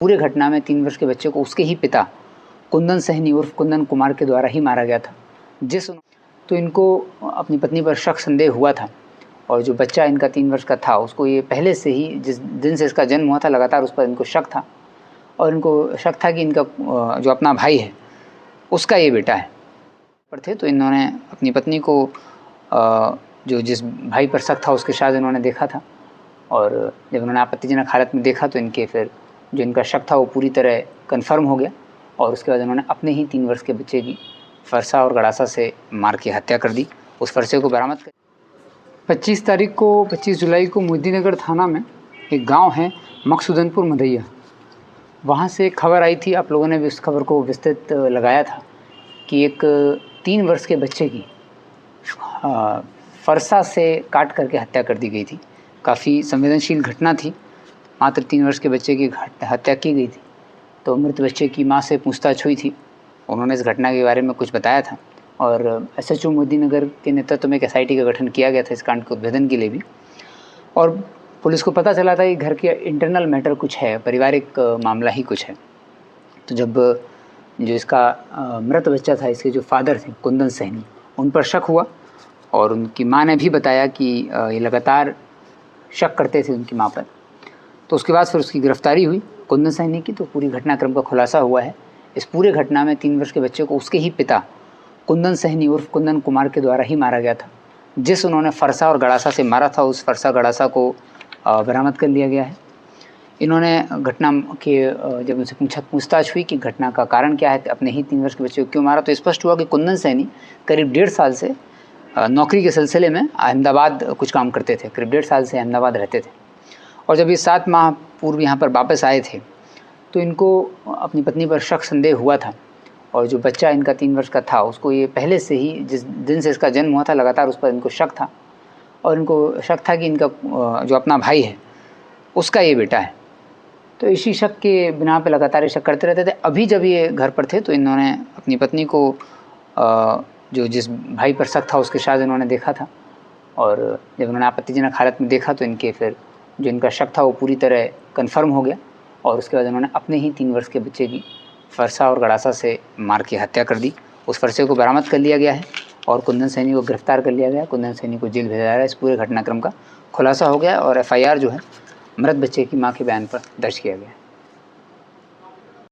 पूरे घटना में 3 वर्ष के बच्चे को उसके ही पिता कुंदन सहनी उर्फ कुंदन कुमार के द्वारा ही मारा गया था। तो इनको अपनी पत्नी पर शक संदेह हुआ था और जो बच्चा इनका 3 वर्ष का था उसको ये पहले से ही जिस दिन से इसका जन्म हुआ था लगातार उस पर इनको शक था और इनको शक था कि इनका जो अपना भाई है उसका ये बेटा है पर थे। तो इन्होंने अपनी पत्नी को जो जिस भाई पर शक था उसके साथ इन्होंने देखा था और जब उन्होंने आपत्तिजनक हालत में देखा तो इनके फिर जो इनका शक था वो पूरी तरह कन्फर्म हो गया और उसके बाद उन्होंने अपने ही 3 वर्ष के बच्चे की फरसा और गड़ासा से मार के हत्या कर दी। उस फरसे को बरामद कर 25 जुलाई को मोदीनगर थाना में एक गांव है मकसूदनपुर मधैया, वहां से एक खबर आई थी। आप लोगों ने भी उस खबर को विस्तृत लगाया था कि एक 3 वर्ष के बच्चे की फरसा से काट करके हत्या कर दी गई थी। काफ़ी संवेदनशील घटना थी। मात्र 3 वर्ष के बच्चे की हत्या की गई थी। तो मृत बच्चे की मां से पूछताछ हुई थी। उन्होंने इस घटना के बारे में कुछ बताया था और एसएचओ मोदीनगर के नेतृत्व में एक एसआईटी का गठन किया गया था इस कांड के उद्भेदन के लिए भी। और पुलिस को पता चला था कि घर के इंटरनल मैटर कुछ है, पारिवारिक मामला ही कुछ है। तो जब जो इसका मृत बच्चा था, इसके जो फादर थे कुंदन सहनी, उन पर शक हुआ और उनकी मां ने भी बताया कि ये लगातार शक करते थे उनकी मां पर। तो उसके बाद फिर उसकी गिरफ्तारी हुई कुंदन सहनी की। तो पूरी घटनाक्रम का खुलासा हुआ है। इस पूरे घटना में 3 वर्ष के बच्चे को उसके ही पिता कुंदन सहनी उर्फ कुंदन कुमार के द्वारा ही मारा गया था। जिस उन्होंने फरसा और गड़ासा से मारा था उस फरसा गड़ासा को बरामद कर लिया गया है। इन्होंने घटना के जब उनसे पूछताछ हुई कि घटना का कारण क्या है, अपने ही 3 वर्ष के बच्चे को क्यों मारा, तो स्पष्ट हुआ कि कुंदन सहनी करीब 1.5 साल से नौकरी के सिलसिले में अहमदाबाद कुछ काम करते थे। करीब 1.5 साल से अहमदाबाद रहते थे और जब ये 7 माह पूर्व यहाँ पर वापस आए थे तो इनको अपनी पत्नी पर शक संदेह हुआ था और जो बच्चा इनका 3 वर्ष का था उसको ये पहले से ही जिस दिन से इसका जन्म हुआ था लगातार उस पर इनको शक था और इनको शक था कि इनका जो अपना भाई है उसका ये बेटा है। तो इसी शक के बिना पे लगातार ये शक करते रहते थे। अभी जब ये घर पर थे तो इन्होंने अपनी पत्नी को जो जिस भाई पर शक था उसके साथ इन्होंने देखा था और जब उन्होंने आपत्तिजनक हालत में देखा तो इनके फिर जो इनका शक था वो पूरी तरह कन्फर्म हो गया और उसके बाद उन्होंने अपने ही 3 वर्ष के बच्चे की फरसा और गड़ासा से मार के हत्या कर दी। उस फरसे को बरामद कर लिया गया है और कुंदन सहनी को गिरफ्तार कर लिया गया है। कुंदन सहनी को जेल भेजा जा रहा है। इस पूरे घटनाक्रम का खुलासा हो गया और एफआईआर जो है मृत बच्चे की मां के बयान पर दर्ज किया गया है।